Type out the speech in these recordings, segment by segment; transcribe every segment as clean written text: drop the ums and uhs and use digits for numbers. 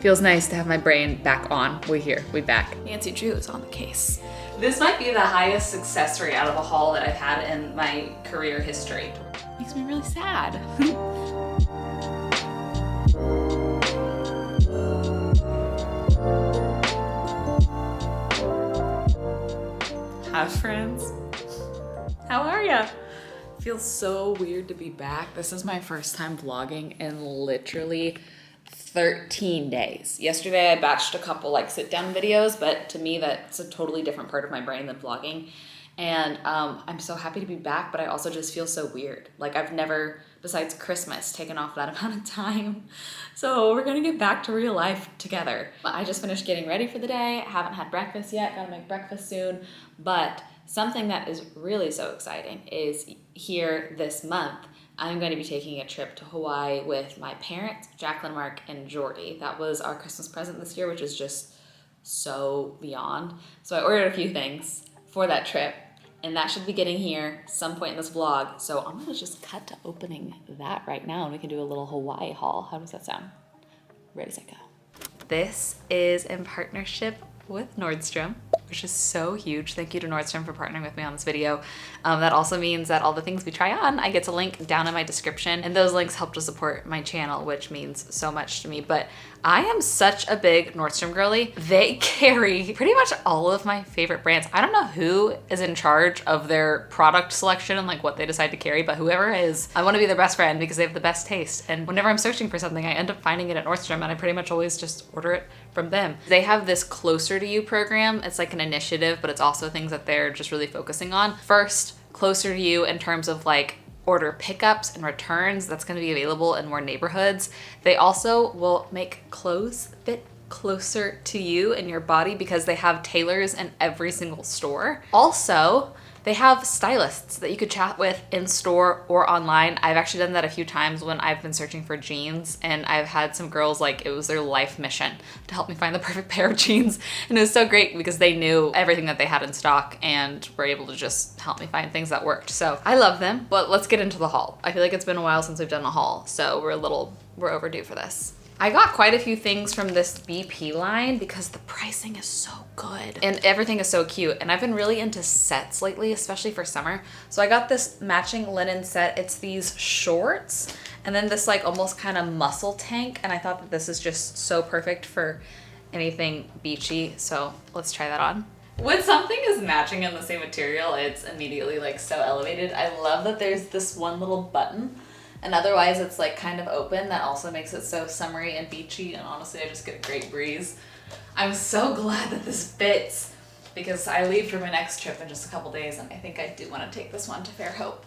Feels nice to have my brain back on. We here, we back. Nancy Drew is on the case. This might be the highest success rate out of a haul that I've had in my career history. Makes me really sad. Hi friends. How are ya? Feels so weird to be back. This is my first time vlogging in literally 13 days. Yesterday I batched a couple like sit down videos, but to me that's a totally different part of my brain than vlogging. And I'm so happy to be back, but I also just feel so weird. Like I've never, besides Christmas, taken off that amount of time. So we're gonna get back to real life together. I just finished getting ready for the day. I haven't had breakfast yet, gotta make breakfast soon. But something that is really so exciting is here this month, I'm going to be taking a trip to Hawaii with my parents, Jacqueline, Mark, and Jordy. That was our Christmas present this year, which is just so beyond. So I ordered a few things for that trip, and that should be getting here some point in this vlog. So I'm gonna just cut to opening that right now, and we can do a little Hawaii haul. How does that sound? Ready, set, go. This is in partnership with Nordstrom, which is so huge. Thank you to Nordstrom for partnering with me on this video. That also means that all the things we try on, I get to link down in my description, and those links help to support my channel, which means so much to me. But I am such a big Nordstrom girly. They carry pretty much all of my favorite brands. I don't know who is in charge of their product selection and like what they decide to carry, but whoever is, I want to be their best friend because they have the best taste. And whenever I'm searching for something, I end up finding it at Nordstrom, and I pretty much always just order it from them. They have this Closer to You program. It's like an initiative, but it's also things that they're just really focusing on. First, Closer to You in terms of like order pickups and returns. That's going to be available in more neighborhoods. They also will make clothes fit closer to you and your body because they have tailors in every single store. Also, they have stylists that you could chat with in store or online. I've actually done that a few times when I've been searching for jeans, and I've had some girls like it was their life mission to help me find the perfect pair of jeans. And it was so great because they knew everything that they had in stock and were able to just help me find things that worked. So I love them, but let's get into the haul. I feel like it's been a while since we've done a haul, so we're overdue for this. I got quite a few things from this BP line because the pricing is so good and everything is so cute. And I've been really into sets lately, especially for summer. So I got this matching linen set. It's these shorts and then this like almost kind of muscle tank. And I thought that this is just so perfect for anything beachy. So let's try that on. When something is matching in the same material, it's immediately like so elevated. I love that there's this one little button. And otherwise it's like kind of open. That also makes it so summery and beachy, and honestly I just get a great breeze. I'm so glad that this fits because I leave for my next trip in just a couple days, and I think I do want to take this one to Fairhope.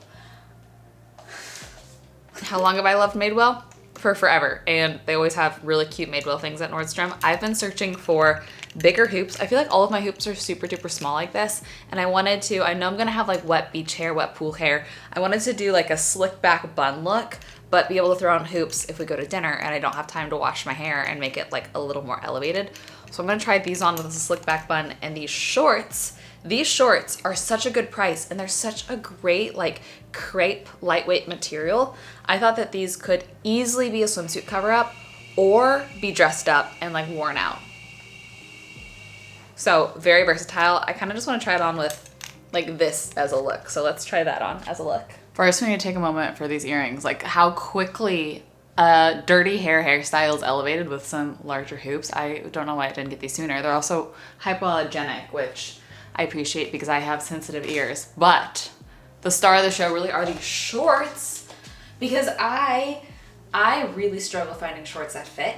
How long have I loved Madewell? For forever, and they always have really cute Madewell things at Nordstrom. I've been searching for bigger hoops. I feel like all of my hoops are super duper small like this, and I wanted to, I know I'm gonna have like wet beach hair, wet pool hair. I wanted to do like a slick back bun look, but be able to throw on hoops if we go to dinner and I don't have time to wash my hair and make it like a little more elevated. So I'm gonna try these on with a slick back bun and these shorts. These shorts are such a good price, and they're such a great like crepe lightweight material. I thought that these could easily be a swimsuit cover up or be dressed up and like worn out. So very versatile. I kind of just want to try it on with like this as a look. So let's try that on as a look. First, we need to take a moment for these earrings. Like how quickly dirty hairstyle is elevated with some larger hoops. I don't know why I didn't get these sooner. They're also hypoallergenic, which I appreciate because I have sensitive ears. But the star of the show really are these shorts, because I really struggle finding shorts that fit.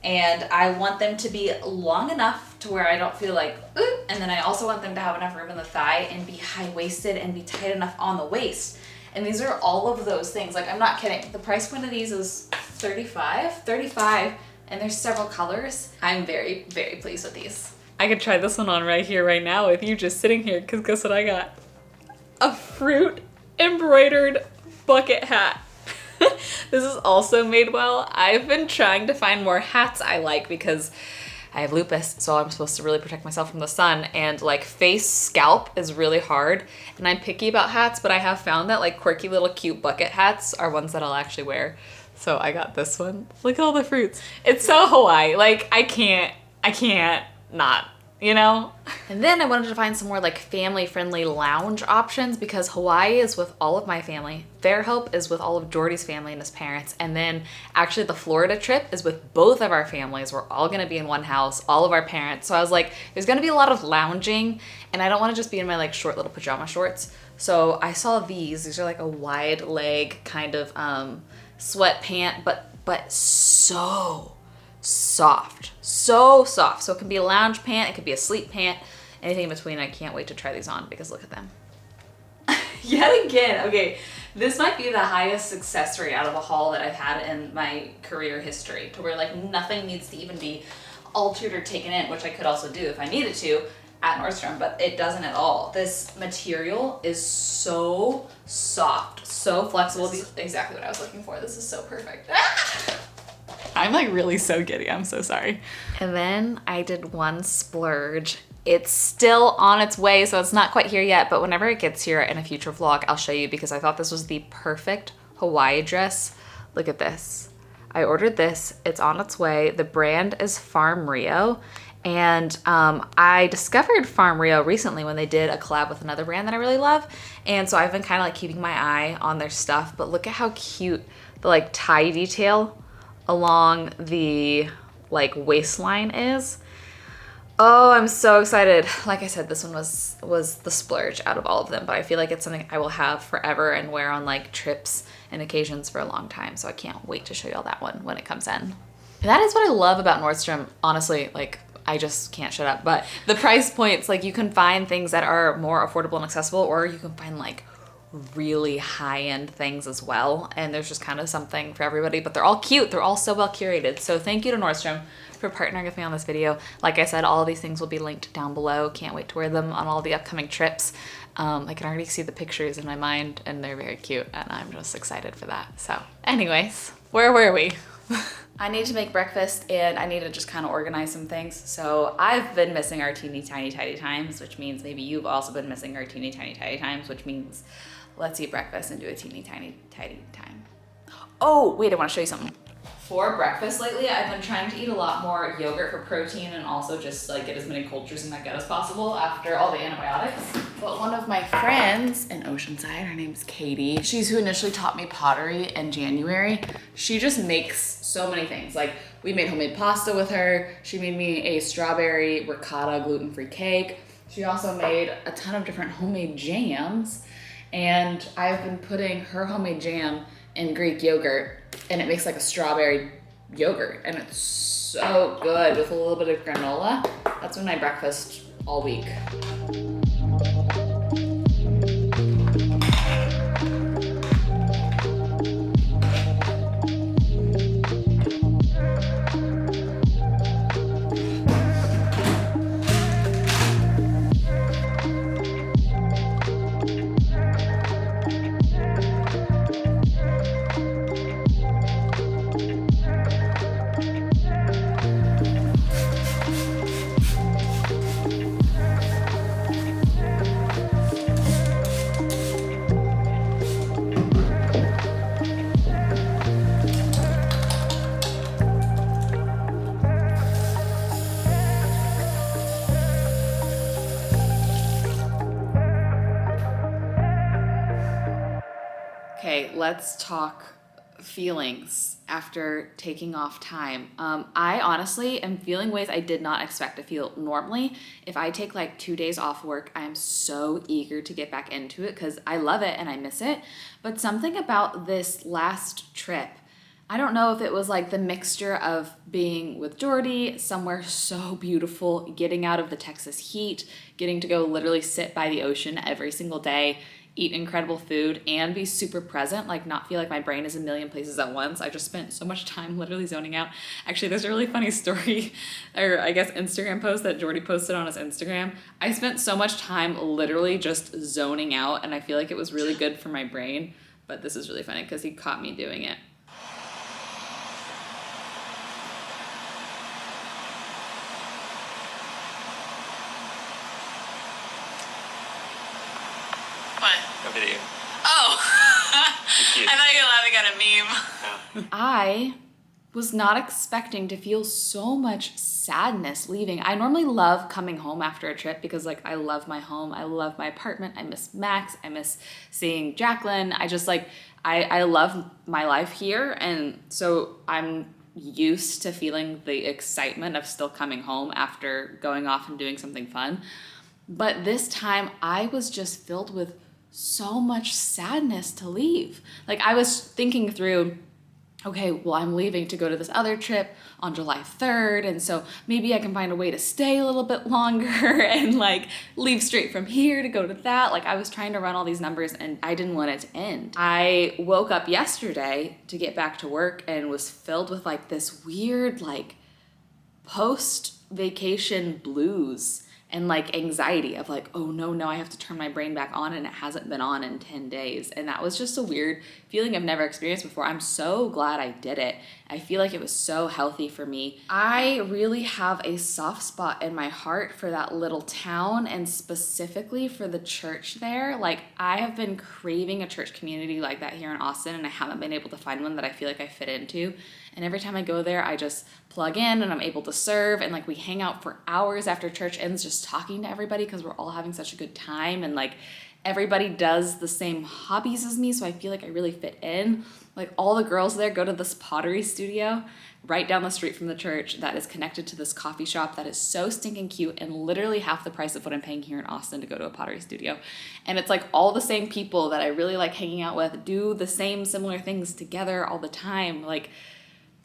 And I want them to be long enough to where I don't feel like, ooh, and then I also want them to have enough room in the thigh and be high-waisted and be tight enough on the waist. And these are all of those things. Like, I'm not kidding. The price point of these is $35, and there's several colors. I'm very, very pleased with these. I could try this one on right here, right now with you just sitting here, because guess what I got? A fruit embroidered bucket hat. This is also Madewell. I've been trying to find more hats I like because I have lupus, so I'm supposed to really protect myself from the sun, and like face scalp is really hard, and I'm picky about hats, but I have found that like quirky little cute bucket hats are ones that I'll actually wear. So I got this one. Look at all the fruits. It's so Hawaii. Like, I can't not, you know? And then I wanted to find some more like family-friendly lounge options because Hawaii is with all of my family. Fairhope is with all of Jordy's family and his parents. And then actually the Florida trip is with both of our families. We're all gonna be in one house, all of our parents. So I was like, there's gonna be a lot of lounging and I don't wanna just be in my like short little pajama shorts. So I saw these. These are like a wide leg kind of sweat pant, but so soft, so soft. So it can be a lounge pant, it could be a sleep pant, anything in between. I can't wait to try these on because look at them. Yet again, okay, this might be the highest success rate out of a haul that I've had in my career history, to where like nothing needs to even be altered or taken in, which I could also do if I needed to at Nordstrom, but it doesn't at all. This material is so soft, so flexible. This is exactly what I was looking for. This is so perfect. I'm like really so giddy. I'm so sorry. And then I did one splurge. It's still on its way, so it's not quite here yet, but whenever it gets here in a future vlog, I'll show you because I thought this was the perfect Hawaii dress. Look at this. I ordered this. It's on its way. The brand is Farm Rio. And I discovered Farm Rio recently when they did a collab with another brand that I really love. And so I've been kind of like keeping my eye on their stuff, but look at how cute the like tie detail along the like waistline is. Oh, I'm so excited. Like I said, this one was the splurge out of all of them, but I feel like it's something I will have forever and wear on like trips and occasions for a long time. So I can't wait to show y'all that one when it comes in. And that is what I love about Nordstrom, honestly. Like, I just can't shut up. But the price points, like you can find things that are more affordable and accessible, or you can find like really high-end things as well. And there's just kind of something for everybody, but they're all cute. They're all so well curated. So thank you to Nordstrom for partnering with me on this video. Like I said, all of these things will be linked down below. Can't wait to wear them on all the upcoming trips. I can already see the pictures in my mind and they're very cute and I'm just excited for that. So anyways, where were we? I need to make breakfast and I need to just kind of organize some things. So I've been missing our teeny tiny tidy times, which means maybe you've also been missing our teeny tiny tidy times, which means let's eat breakfast and do a teeny tiny tidy time. Oh, wait, I want to show you something. For breakfast lately, I've been trying to eat a lot more yogurt for protein and also just like get as many cultures in my gut as possible after all the antibiotics. But one of my friends in Oceanside, her name's Katie, she's who initially taught me pottery in January. She just makes so many things. Like we made homemade pasta with her. She made me a strawberry ricotta gluten-free cake. She also made a ton of different homemade jams. And I've been putting her homemade jam in Greek yogurt and it makes like a strawberry yogurt and it's so good with a little bit of granola. That's been my breakfast all week. Okay, let's talk feelings after taking off time. I honestly am feeling ways I did not expect to feel normally. If I take like 2 days off work, I am so eager to get back into it because I love it and I miss it. But something about this last trip, I don't know if it was like the mixture of being with Jordy, somewhere so beautiful, getting out of the Texas heat, getting to go literally sit by the ocean every single day, eat incredible food, and be super present, like not feel like my brain is a million places at once. I just spent so much time literally zoning out. Actually, there's a really funny story, or I guess Instagram post that Jordy posted on his Instagram. I spent so much time literally just zoning out, and I feel like it was really good for my brain, but this is really funny because he caught me doing it. A video. Oh! You're I thought you were laughing at a meme. I was not expecting to feel so much sadness leaving. I normally love coming home after a trip because like I love my home. I love my apartment. I miss Max. I miss seeing Jacqueline. I just like, I love my life here. And so I'm used to feeling the excitement of still coming home after going off and doing something fun. But this time I was just filled with so much sadness to leave. Like I was thinking through, okay, well, I'm leaving to go to this other trip on July 3rd, and so maybe I can find a way to stay a little bit longer and like leave straight from here to go to that. Like I was trying to run all these numbers and I didn't want it to end. I woke up yesterday to get back to work and was filled with like this weird like post-vacation blues and like anxiety of like, oh no, I have to turn my brain back on and it hasn't been on in 10 days. And that was just a weird feeling I've never experienced before. I'm so glad I did it. I feel like it was so healthy for me. I really have a soft spot in my heart for that little town and specifically for the church there. Like I have been craving a church community like that here in Austin and I haven't been able to find one that I feel like I fit into. And every time I go there, I just plug in and I'm able to serve and like we hang out for hours after church ends just talking to everybody because we're all having such a good time and like everybody does the same hobbies as me, so I feel like I really fit in. Like all the girls there go to this pottery studio right down the street from the church that is connected to this coffee shop that is so stinking cute and literally half the price of what I'm paying here in Austin to go to a pottery studio. And it's like all the same people that I really like hanging out with do the same similar things together all the time. Like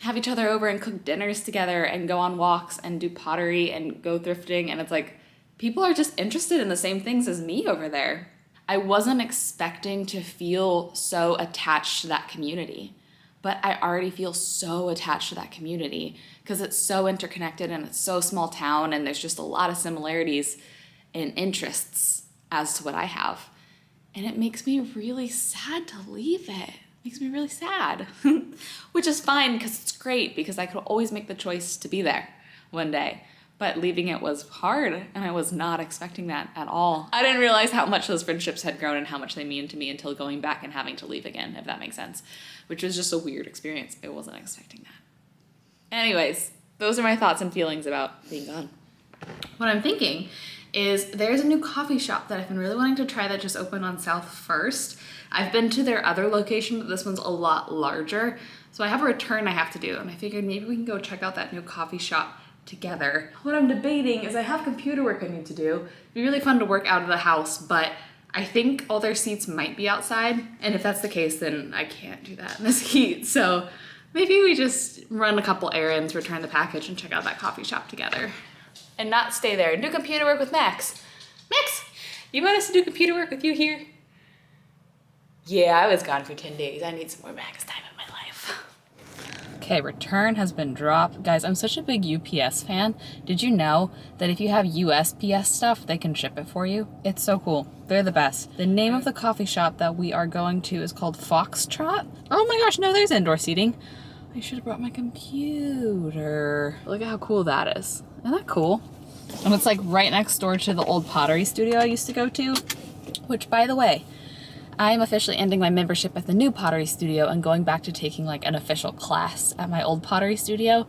have each other over and cook dinners together and go on walks and do pottery and go thrifting. And it's like, people are just interested in the same things as me over there. I wasn't expecting to feel so attached to that community, but I already feel so attached to that community because it's so interconnected and it's so small town and there's just a lot of similarities in interests as to what I have. And it makes me really sad to leave it. Makes me really sad, which is fine because it's great because I could always make the choice to be there one day. But leaving it was hard and I was not expecting that at all. I didn't realize how much those friendships had grown and how much they mean to me until going back and having to leave again, if that makes sense, which was just a weird experience. I wasn't expecting that. Anyways, those are my thoughts and feelings about being gone. What I'm thinking is there's a new coffee shop that I've been really wanting to try that just opened on South 1st. I've been to their other location, but this one's a lot larger. So I have a return I have to do, and I figured maybe we can go check out that new coffee shop together. What I'm debating is I have computer work I need to do. It'd be really fun to work out of the house, but I think all their seats might be outside. And if that's the case, then I can't do that in this heat. So maybe we just run a couple errands, return the package, and check out that coffee shop together. And not stay there and do computer work with Max. Max, you want us to do computer work with you here? Yeah, I was gone for 10 days. I need some more Max time in my life. Okay, return has been dropped. Guys, I'm such a big UPS fan. Did you know that if you have USPS stuff, they can ship it for you? It's so cool. They're the best. The name of the coffee shop that we are going to is called Foxtrot. Oh my gosh, no, there's indoor seating. I should have brought my computer. Look at how cool that is. Isn't that cool? And it's like right next door to the old pottery studio I used to go to, which, by the way, I am officially ending my membership at the new pottery studio and going back to taking like an official class at my old pottery studio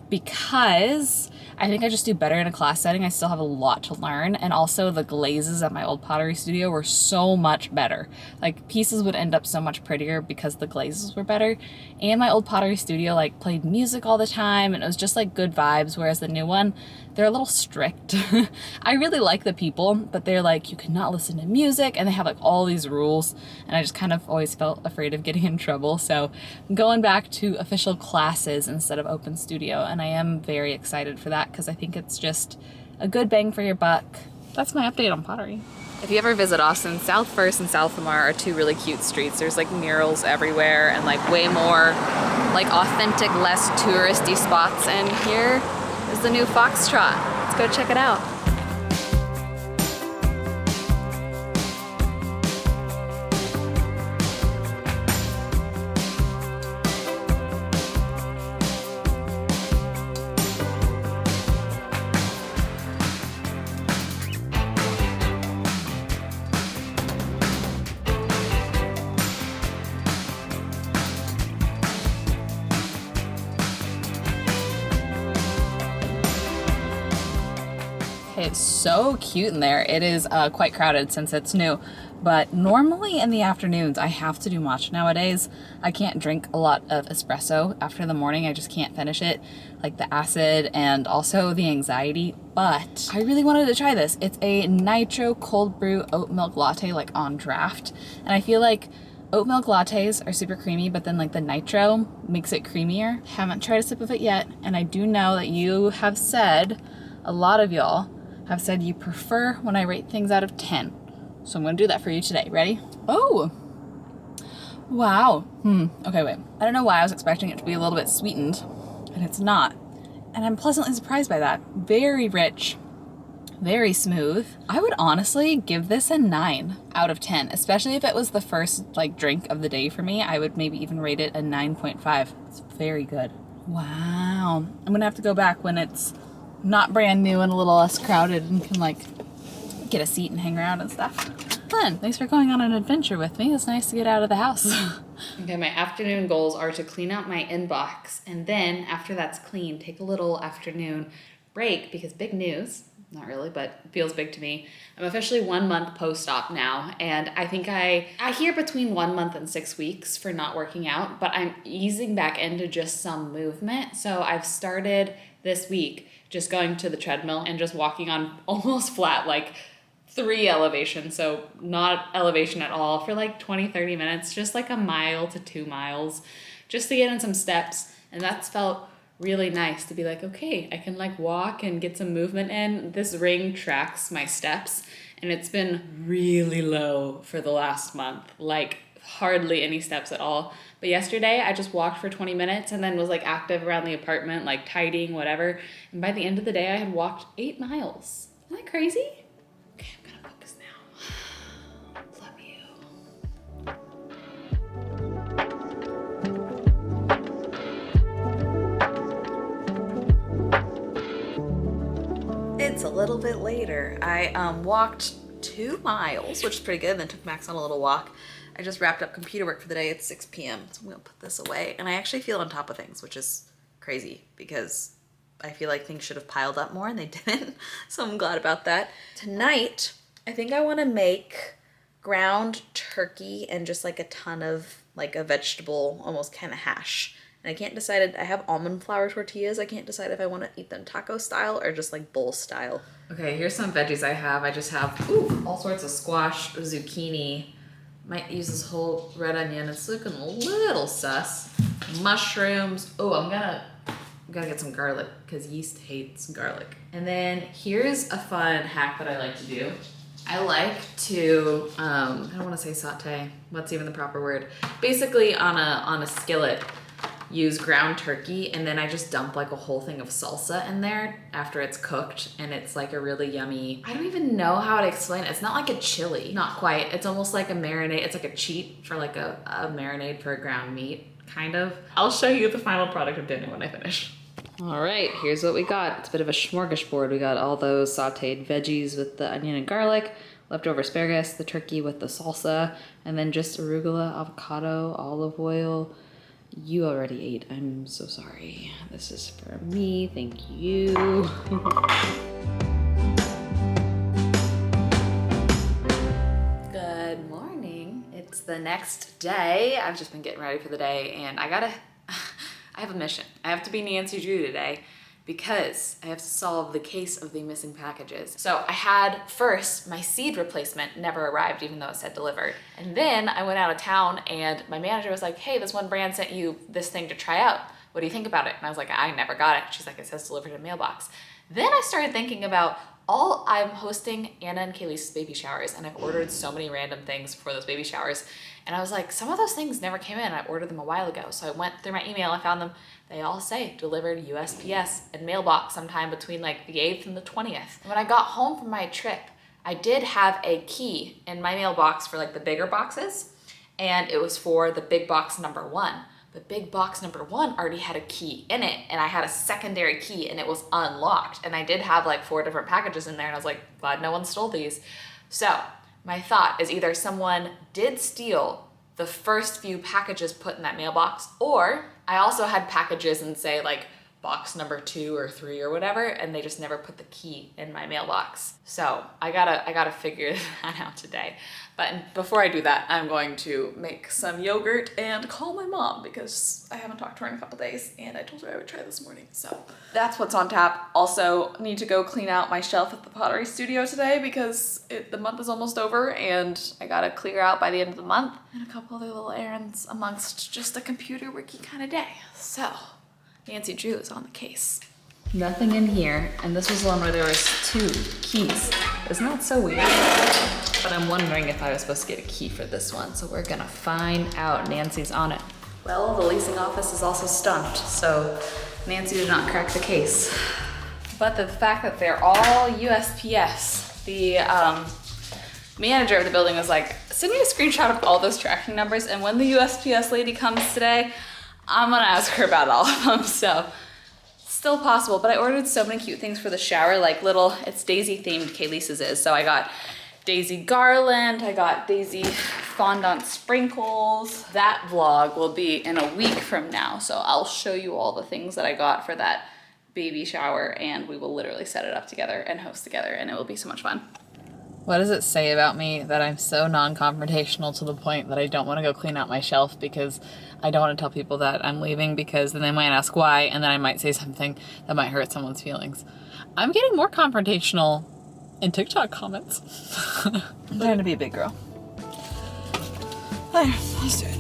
because I think I just do better in a class setting. I still have a lot to learn. And also the glazes at my old pottery studio were so much better. Like pieces would end up so much prettier because the glazes were better. And my old pottery studio like played music all the time and it was just like good vibes. Whereas the new one, they're a little strict. I really like the people, but they're like, you cannot listen to music and they have like all these rules. And I just kind of always felt afraid of getting in trouble. So I'm going back to official classes instead of open studio. And I am very excited for that because I think it's just a good bang for your buck. That's my update on pottery. If you ever visit Austin, South First and South Lamar are two really cute streets. There's like murals everywhere and like way more like authentic, less touristy spots. And here is the new Foxtrot. Let's go check it out. latte. It's so cute in there. It is quite crowded since it's new. But normally in the afternoons, I have to do matcha nowadays. I can't drink a lot of espresso after the morning. I just can't finish it, like the acid and also the anxiety. But I really wanted to try this. It's a nitro cold brew oat milk latte, like on draft. And I feel like oat milk lattes are super creamy, but then like the nitro makes it creamier. Haven't tried a sip of it yet. And I do know that you have said, a lot of y'all have said you prefer when I rate things out of 10. So I'm gonna do that for you today. Ready? Oh, wow. Okay, wait. I don't know why I was expecting it to be a little bit sweetened, and it's not. And I'm pleasantly surprised by that. Very rich, very smooth. I would honestly give this a 9 out of 10, especially if it was the first like drink of the day for me. I would maybe even rate it a 9.5. It's very good. Wow. I'm gonna have to go back when it's not brand new and a little less crowded and can like get a seat and hang around and stuff. Fun. Thanks for going on an adventure with me. It's nice to get out of the house. Okay, my afternoon goals are to clean out my inbox, and then after that's clean, take a little afternoon break because big news. Not really, but feels big to me. I'm officially 1 month post-op now, and I think I hear between 1 month and 6 weeks for not working out, but I'm easing back into just some movement. So I've started this week just going to the treadmill and just walking on almost flat, like 3 elevations, so not elevation at all, for like 20-30 minutes, just like a mile to 2 miles, just to get in some steps. And that's felt really nice to be like, okay, I can like walk and get some movement in. This ring tracks my steps, and it's been really low for the last month, like hardly any steps at all. But yesterday I just walked for 20 minutes and then was like active around the apartment, like tidying, whatever. And by the end of the day, I had walked 8 miles. Isn't that crazy? It's a little bit later. I walked 2 miles, which is pretty good, and then took Max on a little walk. I just wrapped up computer work for the day. It's 6 p.m. So I'm gonna put this away. And I actually feel on top of things, which is crazy because I feel like things should have piled up more and they didn't. So I'm glad about that. Tonight, I think I wanna make ground turkey and just like a ton of like a vegetable, almost kind of hash. And I can't decide, I have almond flour tortillas. I can't decide if I want to eat them taco style or just like bowl style. Okay, here's some veggies I have. I just have all sorts of squash, zucchini. Might use this whole red onion. It's looking a little sus. Mushrooms. Oh, I'm gonna get some garlic because yeast hates garlic. And then here's a fun hack that I like to do. I like to, I don't want to say saute. What's even the proper word? Basically on a skillet, use ground turkey, and then I just dump like a whole thing of salsa in there after it's cooked, and it's like a really yummy, I don't even know how to explain it. It's not like a chili, not quite. It's almost like a marinade. It's like a cheat for like a marinade for a ground meat, kind of. I'll show you the final product of dinner when I finish. All right, here's what we got. It's a bit of a smorgasbord. We got all those sauteed veggies with the onion and garlic, leftover asparagus, the turkey with the salsa, and then just arugula, avocado, olive oil. You already ate. I'm so sorry. This is for me. Thank you. Good morning. It's the next day. I've just been getting ready for the day, and I have a mission. I have to be Nancy Drew today because I have to solve the case of the missing packages. So I had first, my seed replacement never arrived even though it said delivered. And then I went out of town and my manager was like, hey, this one brand sent you this thing to try out. What do you think about it? And I was like, I never got it. She's like, it says delivered in mailbox. Then I started thinking about I'm hosting Anna and Kaylee's baby showers, and I've ordered so many random things for those baby showers. And I was like, some of those things never came in. I ordered them a while ago. So I went through my email, I found them. They all say delivered USPS and mailbox sometime between like the 8th and the 20th. When I got home from my trip, I did have a key in my mailbox for like the bigger boxes, and it was for the big box number 1. But big box number 1 already had a key in it, and I had a secondary key and it was unlocked. And I did have like 4 different packages in there, and I was like, glad no one stole these. So my thought is either someone did steal the first few packages put in that mailbox, or I also had packages and say like box number 2 or 3 or whatever, and they just never put the key in my mailbox. So I gotta figure that out today. But before I do that, I'm going to make some yogurt and call my mom because I haven't talked to her in a couple days and I told her I would try this morning. So that's what's on tap. Also need to go clean out my shelf at the pottery studio today because the month is almost over and I gotta clear out by the end of the month, and a couple other little errands amongst just a computer worky kind of day. So Nancy Drew is on the case. Nothing in here, and this was the one where there was 2 keys. Isn't that so weird? But I'm wondering if I was supposed to get a key for this one, so we're gonna find out. Nancy's on it. Well, the leasing office is also stumped, so Nancy did not crack the case. But the fact that they're all USPS, the manager of the building was like, send me a screenshot of all those tracking numbers, and when the USPS lady comes today, I'm gonna ask her about all of them. So still possible, but I ordered so many cute things for the shower, like little, it's Daisy themed, Kaylee's is. So I got Daisy garland, I got Daisy fondant sprinkles. That vlog will be in a week from now, so I'll show you all the things that I got for that baby shower, and we will literally set it up together and host together, and it will be so much fun. What does it say about me that I'm so non-confrontational to the point that I don't want to go clean out my shelf because I don't want to tell people that I'm leaving, because then they might ask why, and then I might say something that might hurt someone's feelings. I'm getting more confrontational in TikTok comments. I'm trying to be a big girl. There, let's do it.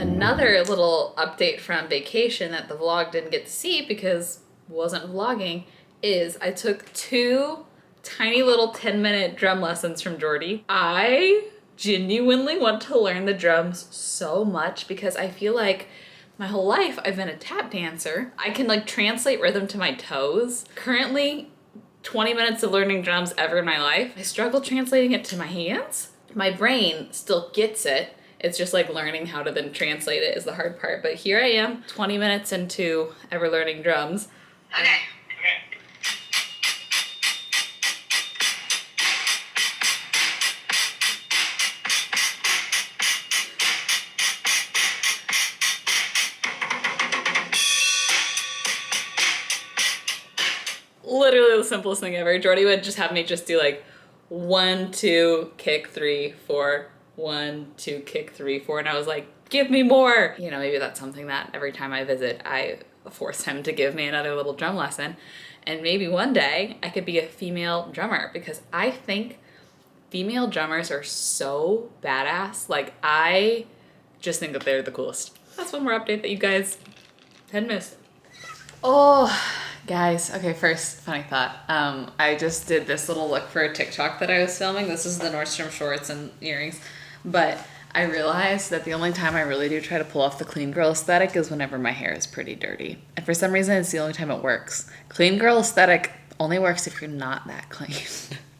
Another little update from vacation that the vlog didn't get to see because wasn't vlogging is I took 2 tiny little 10-minute drum lessons from Jordy. I genuinely want to learn the drums so much because I feel like my whole life I've been a tap dancer. I can like translate rhythm to my toes. Currently, 20 minutes of learning drums ever in my life. I struggle translating it to my hands. My brain still gets it. It's just like learning how to then translate it is the hard part. But here I am, 20 minutes into ever learning drums. Okay. Literally the simplest thing ever. Jordy would just have me just do like 1, 2, kick, 3, 4, 1, 2, kick, 3, 4, and I was like, give me more. You know, maybe that's something that every time I visit, I force him to give me another little drum lesson. And maybe one day I could be a female drummer because I think female drummers are so badass. Like, I just think that they're the coolest. That's one more update that you guys had missed. Oh, guys, okay, first, funny thought. I just did this little look for a TikTok that I was filming. This is the Nordstrom shorts and earrings, but I realized that the only time I really do try to pull off the clean girl aesthetic is whenever my hair is pretty dirty. And for some reason, it's the only time it works. Clean girl aesthetic only works if you're not that clean.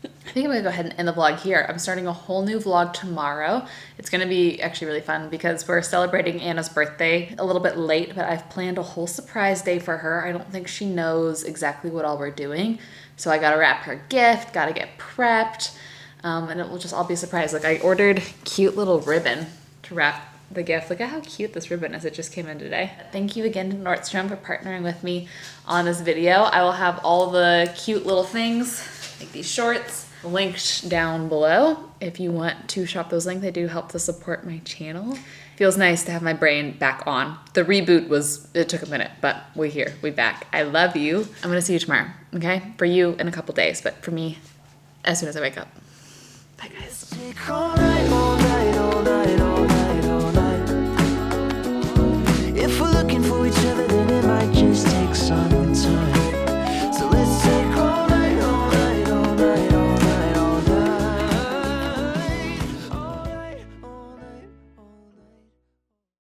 I think I'm gonna go ahead and end the vlog here. I'm starting a whole new vlog tomorrow. It's gonna be actually really fun because we're celebrating Anna's birthday a little bit late, but I've planned a whole surprise day for her. I don't think she knows exactly what all we're doing. So I gotta wrap her gift, gotta get prepped, and it will just all be a surprise. Like, I ordered cute little ribbon to wrap the gift. Look at how cute this ribbon is. It just came in today. Thank you again to Nordstrom for partnering with me on this video. I will have all the cute little things, like these shorts, linked down below. If you want to shop those links, they do help to support my channel. Feels nice to have my brain back on. The reboot it took a minute, but we're here, we're back. I love you. I'm gonna see you tomorrow, okay? For you in a couple days, but for me, as soon as I wake up. Bye, guys.